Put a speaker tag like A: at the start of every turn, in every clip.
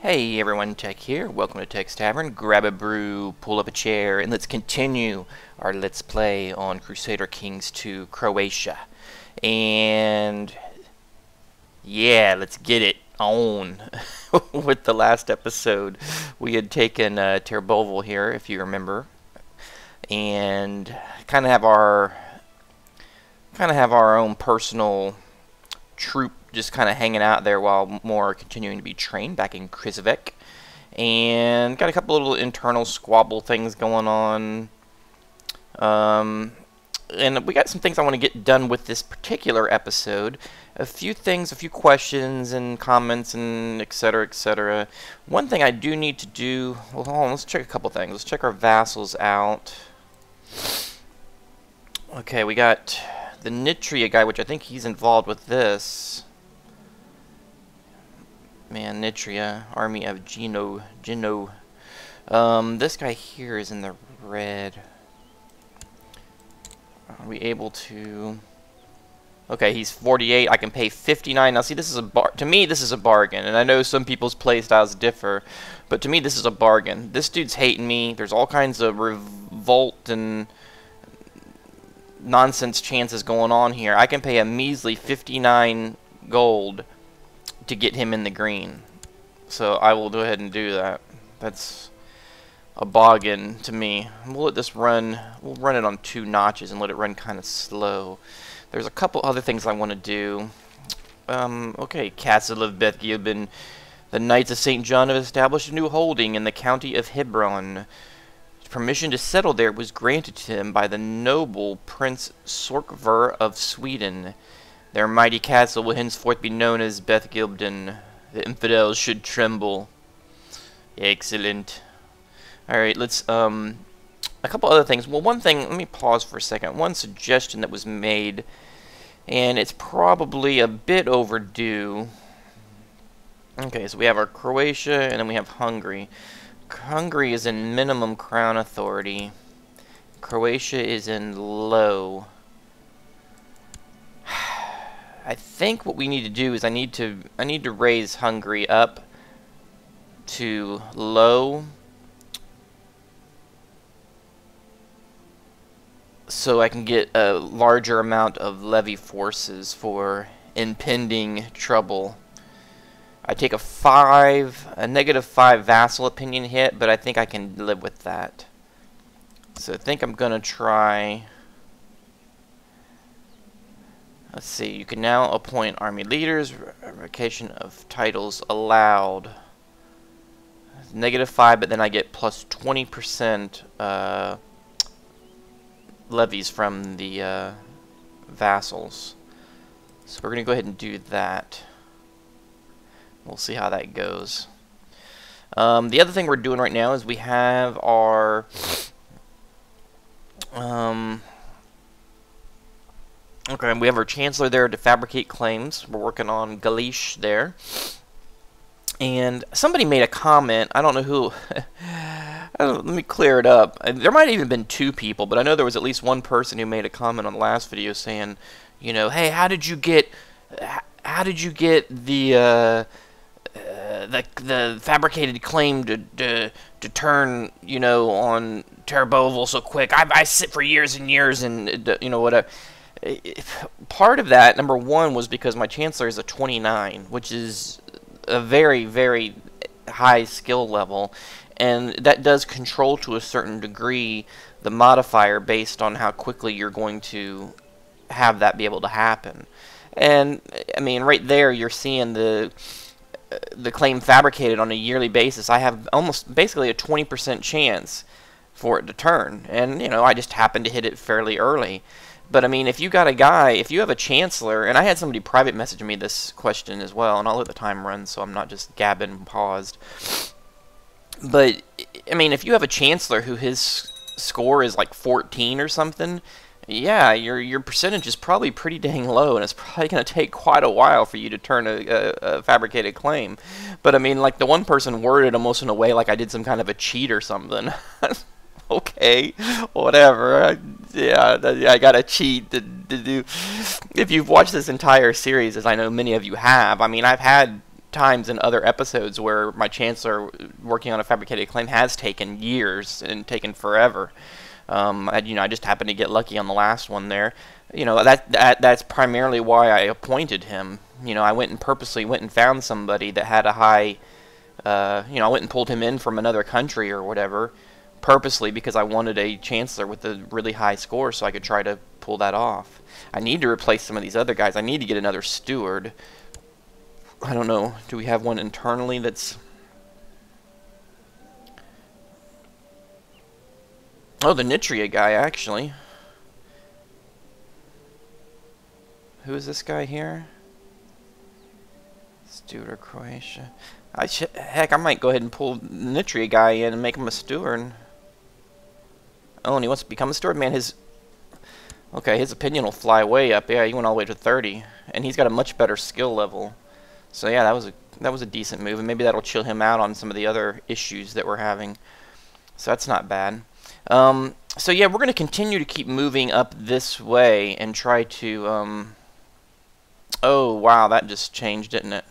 A: Hey everyone, Tech here. Welcome to Tech's Tavern. Grab a brew, pull up a chair, and let's continue our Let's Play on Crusader Kings 2 Croatia. And yeah, let's get it on. With the last episode, we had taken Terbovel here, if you remember, and kind of have our own personal troop just kind of hanging out there while more continuing to be trained back in Crusader, and got a couple little internal squabble things going on, and we got some things I want to get done with this particular episode. A few questions and comments, and etc, etc. One thing I do need to do, well, hold on, let's check a couple things. Let's check our vassals out. Okay, we got the Nitria guy, which I think he's involved with this. Man, Nitria, army of Gino. This guy here is in the red. Are we able to? Okay, he's 48. I can pay 59. Now, see, this is to me, this is a bargain. And I know some people's play styles differ, but to me, this is a bargain. This dude's hating me. There's all kinds of revolt and nonsense chances going on here. I can pay a measly 59 gold to get him in the green, so I will go ahead and do that. That's a bargain to me. We'll let this run. We'll run it on 2 notches and let it run kind of slow. There's a couple other things I want to do. Okay, Castle of Beth Gilbin. The Knights of St. John have established a new holding in the county of Hebron. Permission to settle there was granted to him by the noble Prince Sorkver of Sweden. Their mighty castle will henceforth be known as Beth Gilbin. The infidels should tremble. Excellent. Alright, let's, a couple other things. Well, one thing, let me pause for a second. One suggestion that was made, and it's probably a bit overdue. Okay, so we have our Croatia, and then we have Hungary. Hungary is in minimum crown authority. Croatia is in low. I think what we need to do is I need to raise Hungary up to low, so I can get a larger amount of levy forces for impending trouble. I take a -5 vassal opinion hit, but I think I can live with that. So I think I'm gonna try. Let's see, you can now appoint army leaders, revocation of titles allowed. -5, but then I get plus 20% levies from the vassals. So we're going to go ahead and do that. We'll see how that goes. The other thing we're doing right now is we have our okay, we have our chancellor there to fabricate claims. We're working on Galish there. And somebody made a comment. I don't know who. Let me clear it up. There might have even been 2 people, but I know there was at least one person who made a comment on the last video saying, you know, hey, how did you get the fabricated claim to turn, you know, on Terbovel so quick? I sit for years and years, and you know, whatever. Part of that, number one, was because my chancellor is a 29, which is a very, very high skill level, and that does control to a certain degree the modifier based on how quickly you're going to have that be able to happen. And I mean, right there you're seeing the claim fabricated on a yearly basis. I have almost basically a 20% chance for it to turn, and you know, I just happened to hit it fairly early. But I mean, if you got a guy, if you have a chancellor, and I had somebody private message me this question as well, and I'll let the time run so I'm not just gabbing and paused. But I mean, if you have a chancellor who his score is like 14 or something, yeah, your percentage is probably pretty dang low, and it's probably going to take quite a while for you to turn a fabricated claim. But I mean, like, the one person worded almost in a way like I did some kind of a cheat or something. Okay, whatever. Yeah, I gotta cheat to do. If you've watched this entire series, as I know many of you have, I mean, I've had times in other episodes where my chancellor working on a fabricated claim has taken years and taken forever. I just happened to get lucky on the last one there. That's primarily why I appointed him. I purposely went and found somebody that had a high, I went and pulled him in from another country or whatever, purposely because I wanted a chancellor with a really high score so I could try to pull that off. I need to replace some of these other guys. I need to get another steward. I don't know. Do we have one internally that's... Oh, the Nitria guy, actually. Who is this guy here? Steward of Croatia. Heck, I might go ahead and pull the Nitria guy in and make him a steward. Oh, and he wants to become a steward? Man, okay, his opinion will fly way up. Yeah, he went all the way to 30. And he's got a much better skill level. So yeah, that was a decent move, and maybe that'll chill him out on some of the other issues that we're having. So that's not bad. So yeah, we're going to continue to keep moving up this way and try to... Oh, wow, that just changed, didn't it?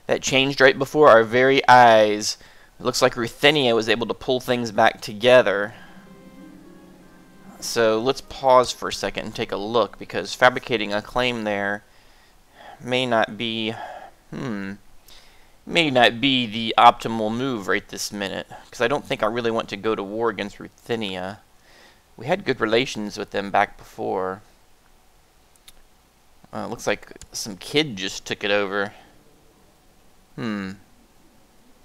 A: That changed right before our very eyes. It looks like Ruthenia was able to pull things back together. So let's pause for a second and take a look, because fabricating a claim there may not be the optimal move right this minute, because I don't think I really want to go to war against Ruthenia. We had good relations with them back before. Looks like some kid just took it over.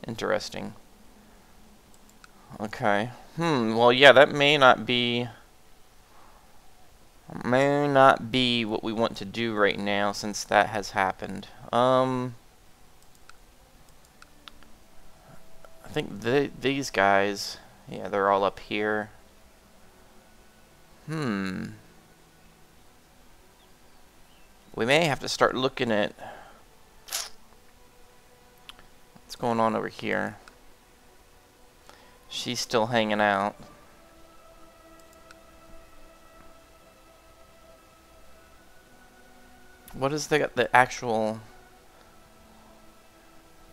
A: Interesting. Okay. Well, yeah, that may not be what we want to do right now, since that has happened. I think these guys, yeah, they're all up here. We may have to start looking at what's going on over here. She's still hanging out. What is the actual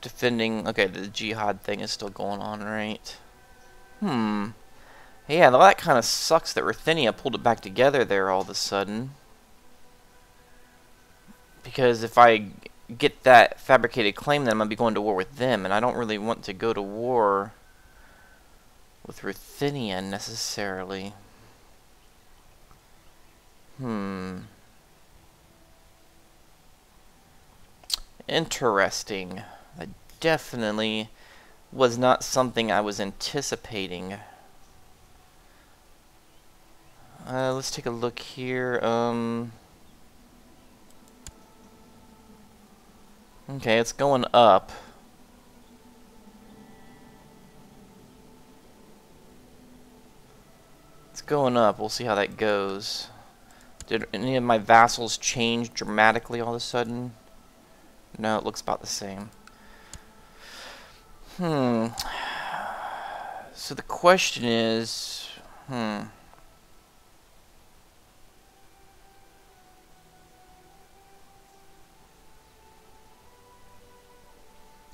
A: defending? Okay, the jihad thing is still going on, right? Yeah, well, that kind of sucks that Ruthenia pulled it back together there all of a sudden. Because if I get that fabricated claim, then I'm going to be going to war with them, and I don't really want to go to war with Ruthenia necessarily. Interesting. That definitely was not something I was anticipating. Let's take a look here. Okay, it's going up. It's going up. We'll see how that goes. Did any of my vassals change dramatically all of a sudden? No, it looks about the same. So the question is, I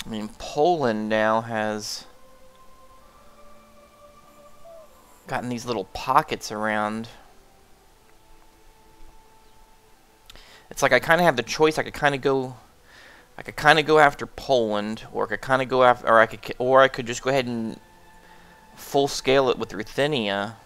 A: mean, Poland now has gotten these little pockets around. It's like I kind of have the choice. I could kind of go after Poland, or I could kind of go after, or I could just go ahead and full scale it with Ruthenia.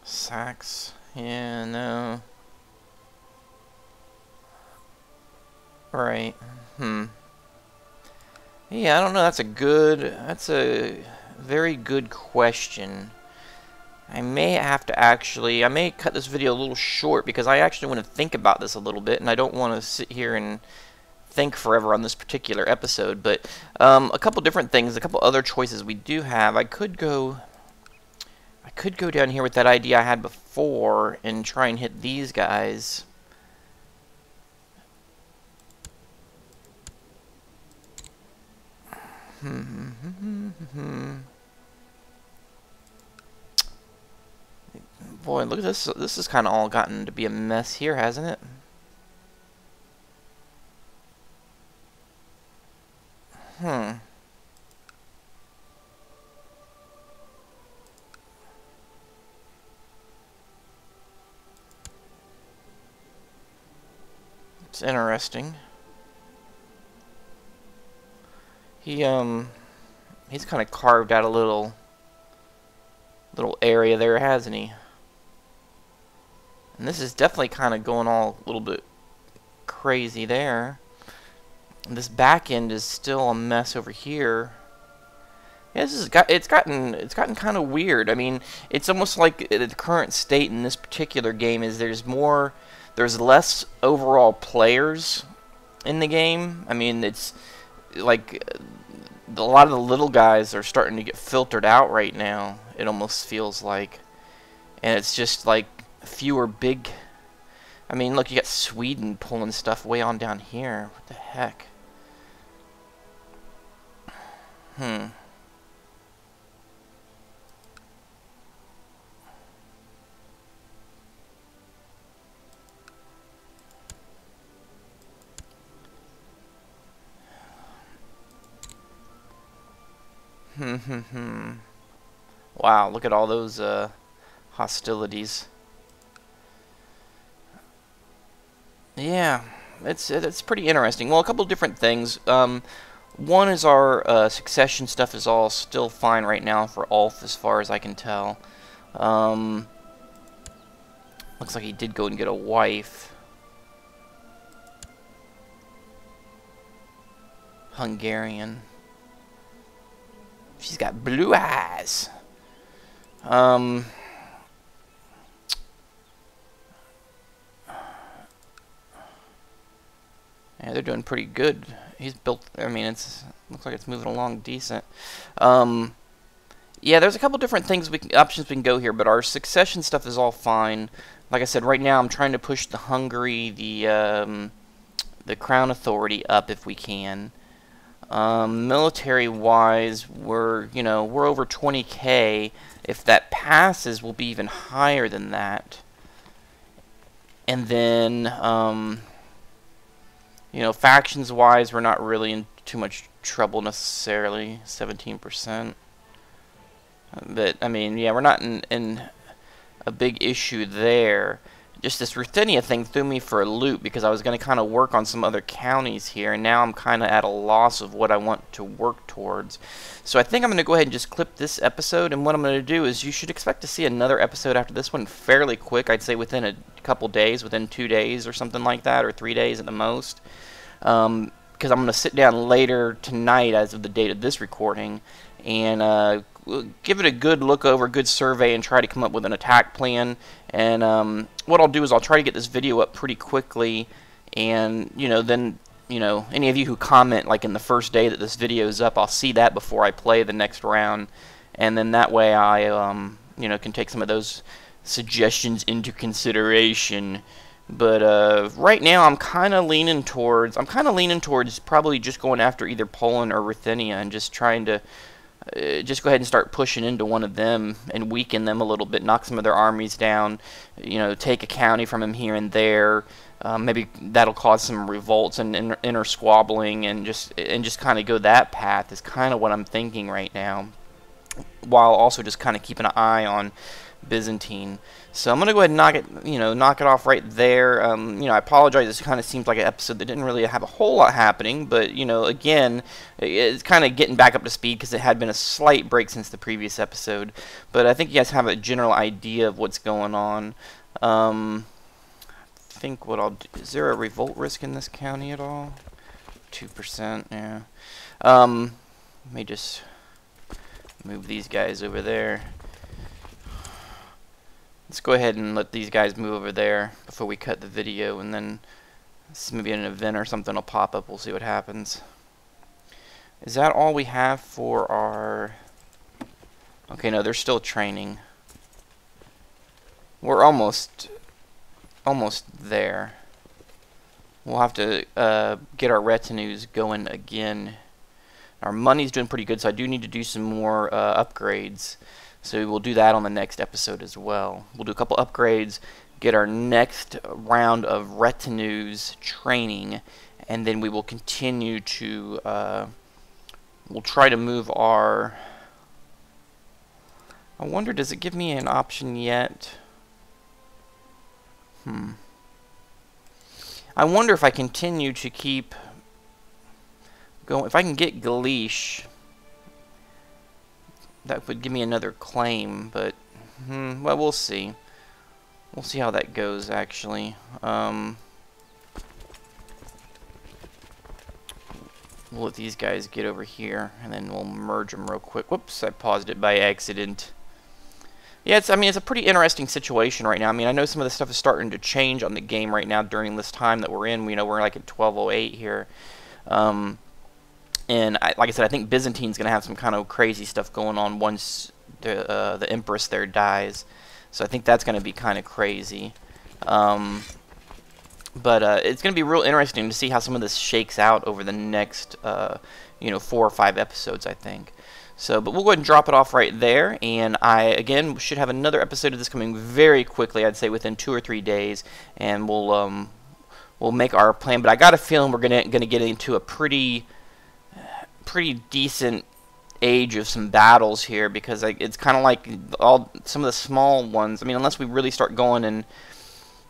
A: Sax. Yeah, no. Right. Yeah, I don't know. That's a very good question. I may cut this video a little short, because I actually want to think about this a little bit, and I don't want to sit here and think forever on this particular episode. But a couple different things, a couple other choices we do have. I could go down here with that idea I had before and try and hit these guys. Boy, look at this. This has kind of all gotten to be a mess here, hasn't it? It's interesting. He's kind of carved out a little area there, hasn't he? And this is definitely kind of going all a little bit crazy there. And this back end is still a mess over here. Yeah, it's gotten kind of weird. I mean, it's almost like the current state in this particular game is there's less overall players in the game. I mean, it's like a lot of the little guys are starting to get filtered out right now. It almost feels like, and it's just like fewer big. I mean, look, you got Sweden pulling stuff way on down here. What the heck? Wow, look at all those hostilities. Yeah, it's pretty interesting. Well, a couple different things. One is our succession stuff is all still fine right now for Ulf, as far as I can tell. Looks like he did go and get a wife. Hungarian. She's got blue eyes. Yeah, they're doing pretty good. He's built. I mean, looks like it's moving along decent. Yeah, there's a couple different things options we can go here, but our succession stuff is all fine. Like I said, right now I'm trying to push the Hungary, the Crown Authority up if we can. Military-wise, we're over 20k. If that passes, we'll be even higher than that. And then, factions-wise, we're not really in too much trouble necessarily. 17%. But I mean, yeah, we're not in a big issue there. Just this Ruthenia thing threw me for a loop because I was going to kind of work on some other counties here, and now I'm kind of at a loss of what I want to work towards. So I think I'm going to go ahead and just clip this episode, and what I'm going to do is you should expect to see another episode after this one fairly quick. I'd say within a couple days, within 2 days or something like that, or 3 days at the most. Because I'm going to sit down later tonight as of the date of this recording and give it a good look over, good survey, and try to come up with an attack plan. And what I'll do is I'll try to get this video up pretty quickly, and then any of you who comment like in the first day that this video is up, I'll see that before I play the next round, and then that way I can take some of those suggestions into consideration. But right now I'm kind of leaning towards probably just going after either Poland or Ruthenia and just trying to just go ahead and start pushing into one of them and weaken them a little bit, knock some of their armies down, take a county from them here and there. Maybe that'll cause some revolts and inner squabbling, and just kind of go that path is kind of what I'm thinking right now, while also just kind of keeping an eye on Byzantine. So I'm gonna go ahead and knock it off right there. I apologize. This kind of seems like an episode that didn't really have a whole lot happening, but again, it's kind of getting back up to speed because it had been a slight break since the previous episode. But I think you guys have a general idea of what's going on. I think what I'll do, is there a revolt risk in this county at all? 2%, yeah. Let me just move these guys over there. Let's go ahead and let these guys move over there before we cut the video, and then maybe an event or something will pop up. We'll see what happens. Is that all we have for our... Okay, no, they're still training. We're almost there. We'll have to get our retinues going again. Our money's doing pretty good, so I do need to do some more upgrades. So we'll do that on the next episode as well. We'll do a couple upgrades, get our next round of retinues training, and then we will continue to, we'll try to move our, I wonder, does it give me an option yet? I wonder if I continue to keep going, if I can get Galish, that would give me another claim, but, well, we'll see. We'll see how that goes, actually. We'll let these guys get over here, and then we'll merge them real quick. Whoops, I paused it by accident. Yeah, I mean, it's a pretty interesting situation right now. I mean, I know some of the stuff is starting to change on the game right now during this time that we're in. You know, we're like at 1208 here. And like I said, I think Byzantine's going to have some kind of crazy stuff going on once the Empress there dies. So I think that's going to be kind of crazy. But it's going to be real interesting to see how some of this shakes out over the next, you know, 4 or 5 episodes, I think. So, but we'll go ahead and drop it off right there, and I, again, should have another episode of this coming very quickly, I'd say within 2 or 3 days, and we'll make our plan. But I got a feeling we're gonna get into a pretty decent age of some battles here, because it's kind of like some of the small ones. I mean, unless we really start going and,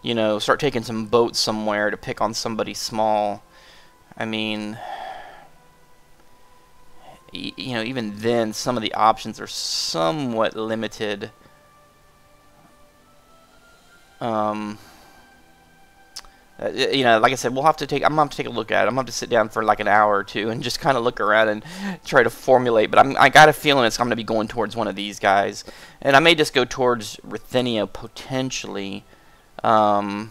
A: you know, start taking some boats somewhere to pick on somebody small. I mean, you know, even then, some of the options are somewhat limited. You know, like I said, I'm gonna have to take a look at it. I'm gonna have to sit down for like an hour or two and just kind of look around and try to formulate. But I got a feeling I'm gonna be going towards one of these guys, and I may just go towards Ruthenia potentially. But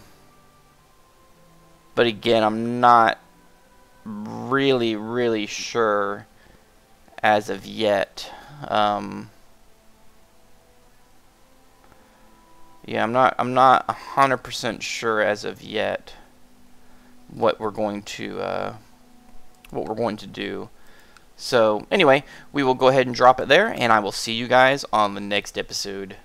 A: again, I'm not really sure as of yet. Yeah, I'm not 100% sure as of yet what we're going to do. So anyway, we will go ahead and drop it there, and I will see you guys on the next episode.